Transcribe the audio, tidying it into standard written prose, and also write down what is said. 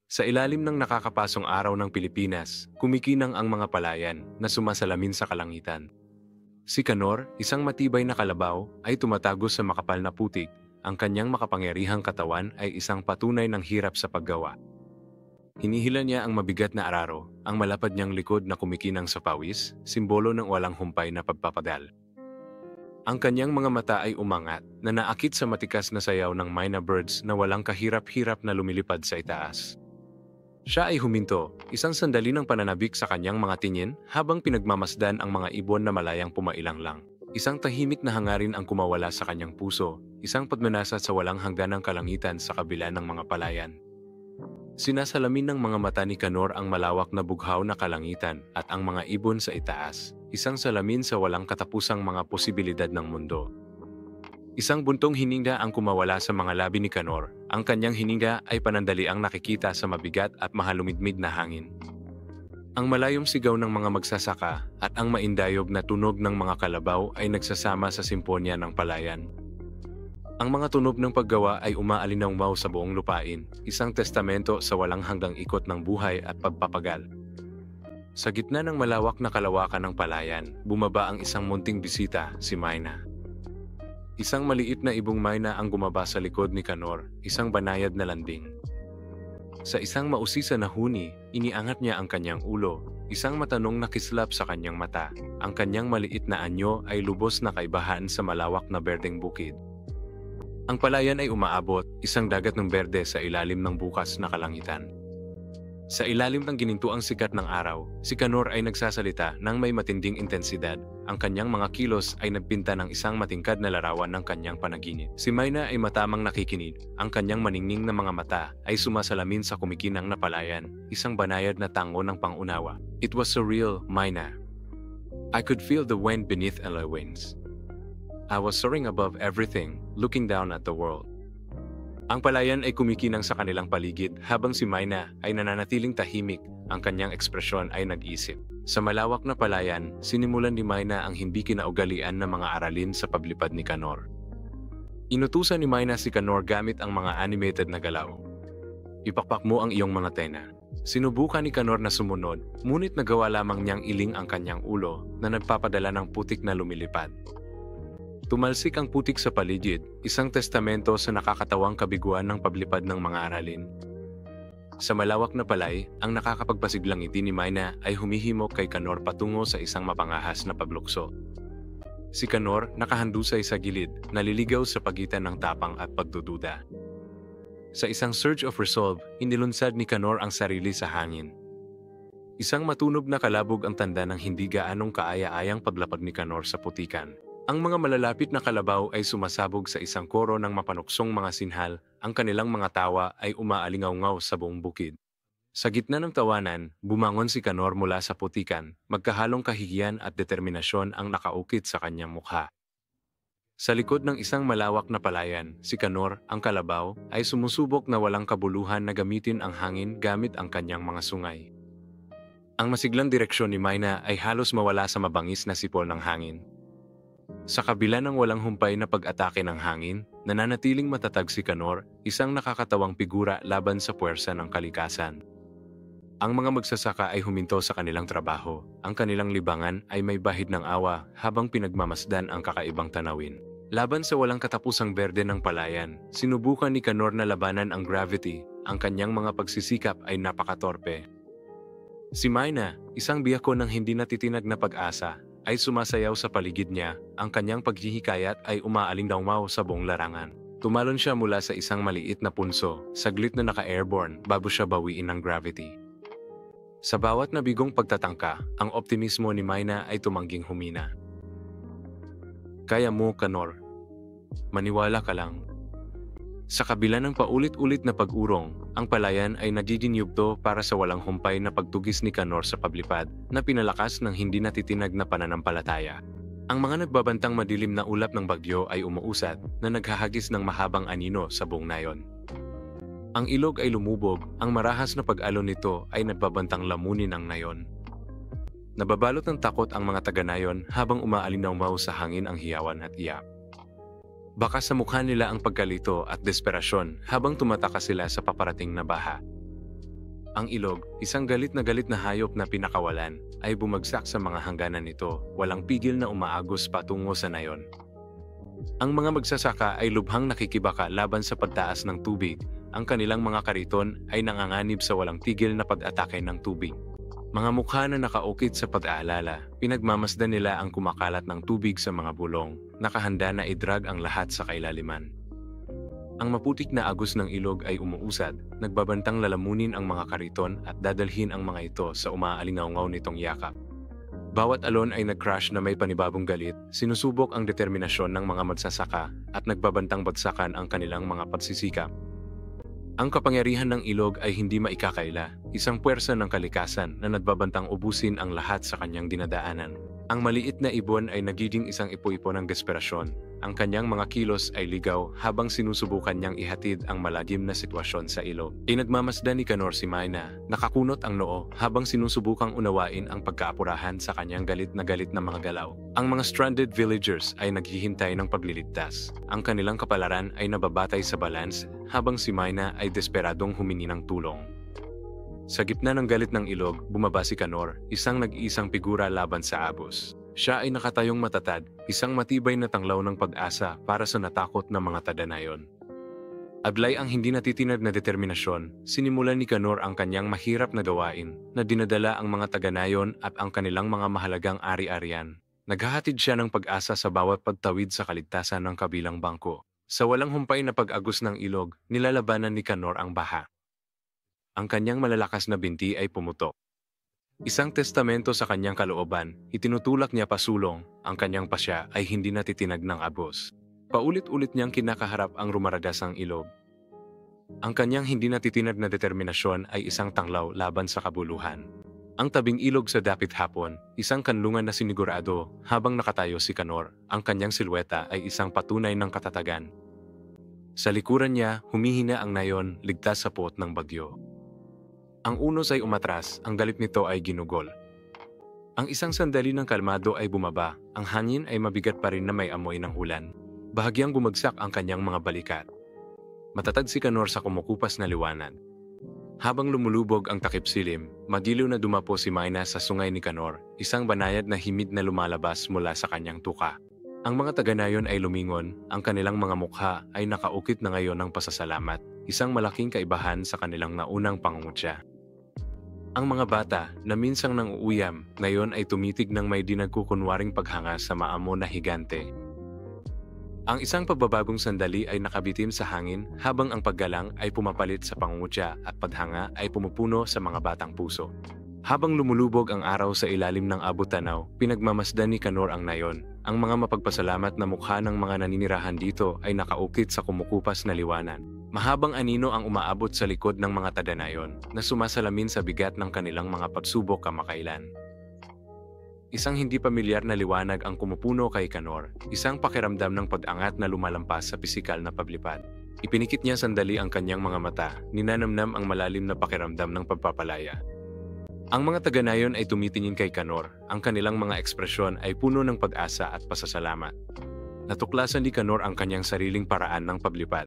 Sa ilalim ng nakakapasong araw ng Pilipinas, kumikinang ang mga palayan na sumasalamin sa kalangitan. Si Canor, isang matibay na kalabaw, ay tumatago sa makapal na putik. Ang kanyang makapangyarihang katawan ay isang patunay ng hirap sa paggawa. Hinihila niya ang mabigat na araro, ang malapad niyang likod na kumikinang sa pawis, simbolo ng walang humpay na pagpapagal. Ang kanyang mga mata ay umangat, na naakit sa matikas na sayaw ng myna birds na walang kahirap-hirap na lumilipad sa itaas. Siya ay huminto, isang sandali ng pananabik sa kanyang mga tingin habang pinagmamasdan ang mga ibon na malayang pumailang lang. Isang tahimik na hangarin ang kumawala sa kanyang puso, isang pagmanasa sa walang hangganang kalangitan sa kabila ng mga palayan. Sinasalamin ng mga mata ni Canor ang malawak na bughaw na kalangitan at ang mga ibon sa itaas, isang salamin sa walang katapusang mga posibilidad ng mundo. Isang buntong hininga ang kumawala sa mga labi ni Canor. Ang kanyang hininga ay panandaliang nakikita sa mabigat at mahalumidmid na hangin. Ang malayong sigaw ng mga magsasaka at ang maindayog na tunog ng mga kalabaw ay nagsasama sa simponya ng palayan. Ang mga tunog ng paggawa ay umaalinawmaw sa buong lupain, isang testamento sa walang hanggang ikot ng buhay at pagpapagal. Sa gitna ng malawak na kalawakan ng palayan, bumaba ang isang munting bisita, si Myna. Isang maliit na ibong myna ang gumaba sa likod ni Canor, isang banayad na landing. Sa isang mausisa na huni, iniangat niya ang kanyang ulo, isang matanong na kislap sa kanyang mata. Ang kanyang maliit na anyo ay lubos na kaibahan sa malawak na berdeng bukid. Ang palayan ay umaabot, isang dagat ng berde sa ilalim ng bukas na kalangitan. Sa ilalim ng ginintuang sikat ng araw, si Canor ay nagsasalita ng may matinding intensidad. Ang kanyang mga kilos ay nagpinta ng isang matingkad na larawan ng kanyang panaginip. Si Myna ay matamang nakikinig. Ang kanyang maningning na mga mata ay sumasalamin sa kumikinang na palayan, isang banayad na tango ng pangunawa. It was surreal, Myna. I could feel the wind beneath our wings. I was soaring above everything, looking down at the world. Ang palayan ay kumikinang sa kanilang paligid habang si Myna ay nananatiling tahimik, ang kanyang ekspresyon ay nag-isip. Sa malawak na palayan, sinimulan ni Myna ang hindi kinaugalian na mga aralin sa paglipad ni Canor. Inutusan ni Myna si Canor gamit ang mga animated na galaw. Ipakpak mo ang iyong mga tena. Sinubukan ni Canor na sumunod, ngunit nagawa lamang niyang iling ang kanyang ulo na nagpapadala ng putik na lumilipad. Tumalsik ang putik sa paligid, isang testamento sa nakakatawang kabiguan ng paglipad ng mga aralin. Sa malawak na palay, ang nakakapagpasiglang ngiti ni Myna ay humihimok kay Canor patungo sa isang mapangahas na paglukso. Si Canor nakahandusay sa gilid, naliligaw sa pagitan ng tapang at pagdududa. Sa isang surge of resolve, inilunsad ni Canor ang sarili sa hangin. Isang matunog na kalabog ang tanda ng hindi gaanong kaaya-ayang paglapag ni Canor sa putikan. Ang mga malalapit na kalabaw ay sumasabog sa isang koro ng mapanuksong mga sinhal, ang kanilang mga tawa ay umaalingaw-ngaw sa buong bukid. Sa gitna ng tawanan, bumangon si Canor mula sa putikan, magkahalong kahihiyan at determinasyon ang nakaukit sa kanyang mukha. Sa likod ng isang malawak na palayan, si Canor, ang kalabaw, ay sumusubok na walang kabuluhan na gamitin ang hangin gamit ang kanyang mga sungay. Ang masiglang direksyon ni Myna ay halos mawala sa mabangis na sipol ng hangin. Sa kabila ng walang humpay na pag-atake ng hangin, nananatiling matatag si Canor, isang nakakatawang figura laban sa puwersa ng kalikasan. Ang mga magsasaka ay huminto sa kanilang trabaho. Ang kanilang libangan ay may bahid ng awa habang pinagmamasdan ang kakaibang tanawin. Laban sa walang katapusang berde ng palayan, sinubukan ni Canor na labanan ang gravity. Ang kanyang mga pagsisikap ay napakatorpe. Si Myna, isang biyako ng hindi natitinag na pag-asa, ay sumasayaw sa paligid niya, ang kanyang paghihikayat ay umaalindawmaw sa buong larangan. Tumalon siya mula sa isang maliit na punso, saglit na naka-airborne bago siya bawiin ng gravity. Sa bawat nabigong pagtatangka, ang optimismo ni Myna ay tumangging humina. Kaya mo, Canor. Maniwala ka lang. Sa kabila ng paulit-ulit na pag-urong, ang palayan ay nagiging yugto para sa walang humpay na pagtugis ni Canor sa paglipad na pinalakas ng hindi natitinag na pananampalataya. Ang mga nagbabantang madilim na ulap ng bagyo ay umuusad na naghahagis ng mahabang anino sa buong nayon. Ang ilog ay lumubog, ang marahas na pag-alon nito ay nagbabantang lamunin ang nayon. Nababalot ng takot ang mga taga-nayon habang umaalinawmaw sa hangin ang hiyawan at iyak. Baka sa mukha nila ang pagkalito at desperasyon habang tumataka sila sa paparating na baha. Ang ilog, isang galit na hayop na pinakawalan, ay bumagsak sa mga hangganan nito, walang pigil na umaagos patungo sa nayon. Ang mga magsasaka ay lubhang nakikibaka laban sa pagtaas ng tubig. Ang kanilang mga kariton ay nanganganib sa walang tigil na pag-atake ng tubig. Mga mukha na nakaukit sa pag-aalala, pinagmamasdan nila ang kumakalat ng tubig sa mga bulong, nakahanda na idrag ang lahat sa kailaliman. Ang maputik na agos ng ilog ay umuusad, nagbabantang lalamunin ang mga kariton at dadalhin ang mga ito sa umaalingaw nitong yakap. Bawat alon ay nag-crash na may panibagong galit, sinusubok ang determinasyon ng mga magsasaka at nagbabantang bagsakan ang kanilang mga pagsisikap. Ang kapangyarihan ng ilog ay hindi maikakaila, isang puwersa ng kalikasan na nagbabantang ubusin ang lahat sa kanyang dinadaanan. Ang maliit na ibon ay nagiging isang ipo-ipo ng desperasyon. Ang kanyang mga kilos ay ligaw habang sinusubukan niyang ihatid ang malagim na sitwasyon sa ilog. Inagmamasdan ni Canor si Maina, nakakunot ang noo habang sinusubukang unawain ang pagkaapurahan sa kanyang galit na mga galaw. Ang mga stranded villagers ay naghihintay ng pagliligtas. Ang kanilang kapalaran ay nababatay sa balance habang si Maina ay desperadong humingi ng tulong. Sa gitna ng galit ng ilog, bumaba si Canor, isang nag-iisang figura laban sa agos. Siya ay nakatayong matatag, isang matibay na tanglaw ng pag-asa para sa natakot na mga taga-nayon. Adlay ang hindi natitinag na determinasyon, sinimulan ni Canor ang kanyang mahirap na gawain na dinadala ang mga taga-nayon at ang kanilang mga mahalagang ari-arian. Naghahatid siya ng pag-asa sa bawat pagtawid sa kaligtasan ng kabilang bangko. Sa walang humpay na pag-agos ng ilog, nilalabanan ni Canor ang baha. Ang kanyang malalakas na binti ay pumutok. Isang testamento sa kanyang kalooban, itinutulak niya pasulong, ang kanyang pasya ay hindi natitinag ng agos. Paulit-ulit niyang kinakaharap ang rumaragasang ilog. Ang kanyang hindi natitinag na determinasyon ay isang tanglaw laban sa kabuluhan. Ang tabing ilog sa dapit hapon, isang kanlungan na sinigurado habang nakatayo si Canor, ang kanyang silweta ay isang patunay ng katatagan. Sa likuran niya, humihina ang nayon, ligtas sa puot ng bagyo. Ang unos ay umatras, ang galit nito ay ginugol. Ang isang sandali ng kalmado ay bumaba, ang hangin ay mabigat pa rin na may amoy ng ulan. Bahagyang bumagsak ang kanyang mga balikat. Matatag si Canor sa kumukupas na liwanag. Habang lumulubog ang takip silim, madilaw na dumapo si Maina sa sungay ni Canor, isang banayad na himid na lumalabas mula sa kanyang tuka. Ang mga taga-nayon ay lumingon, ang kanilang mga mukha ay nakaukit na ngayon ng pasasalamat, isang malaking kaibahan sa kanilang naunang pangungutya. Ang mga bata na minsang nang-uuyam, ngayon ay tumitig ng may dinagkukunwaring paghanga sa maamo na higante. Ang isang pagbabagong sandali ay nakabitim sa hangin habang ang paggalang ay pumapalit sa pangungutya at paghanga ay pumupuno sa mga batang puso. Habang lumulubog ang araw sa ilalim ng abot-tanaw, pinagmamasdan ni Canor ang nayon. Ang mga mapagpasalamat na mukha ng mga naninirahan dito ay nakaukit sa kumukupas na liwanag. Mahabang anino ang umaabot sa likod ng mga taga-nayon na sumasalamin sa bigat ng kanilang mga pagsubok kamakailan. Isang hindi pamilyar na liwanag ang kumupuno kay Canor, isang pakiramdam ng pag-angat na lumalampas sa pisikal na paglipad. Ipinikit niya sandali ang kanyang mga mata, ninanamnam ang malalim na pakiramdam ng pagpapalaya. Ang mga taga-nayon ay tumitingin kay Canor, ang kanilang mga ekspresyon ay puno ng pag-asa at pasasalamat. Natuklasan ni Canor ang kanyang sariling paraan ng paglipad.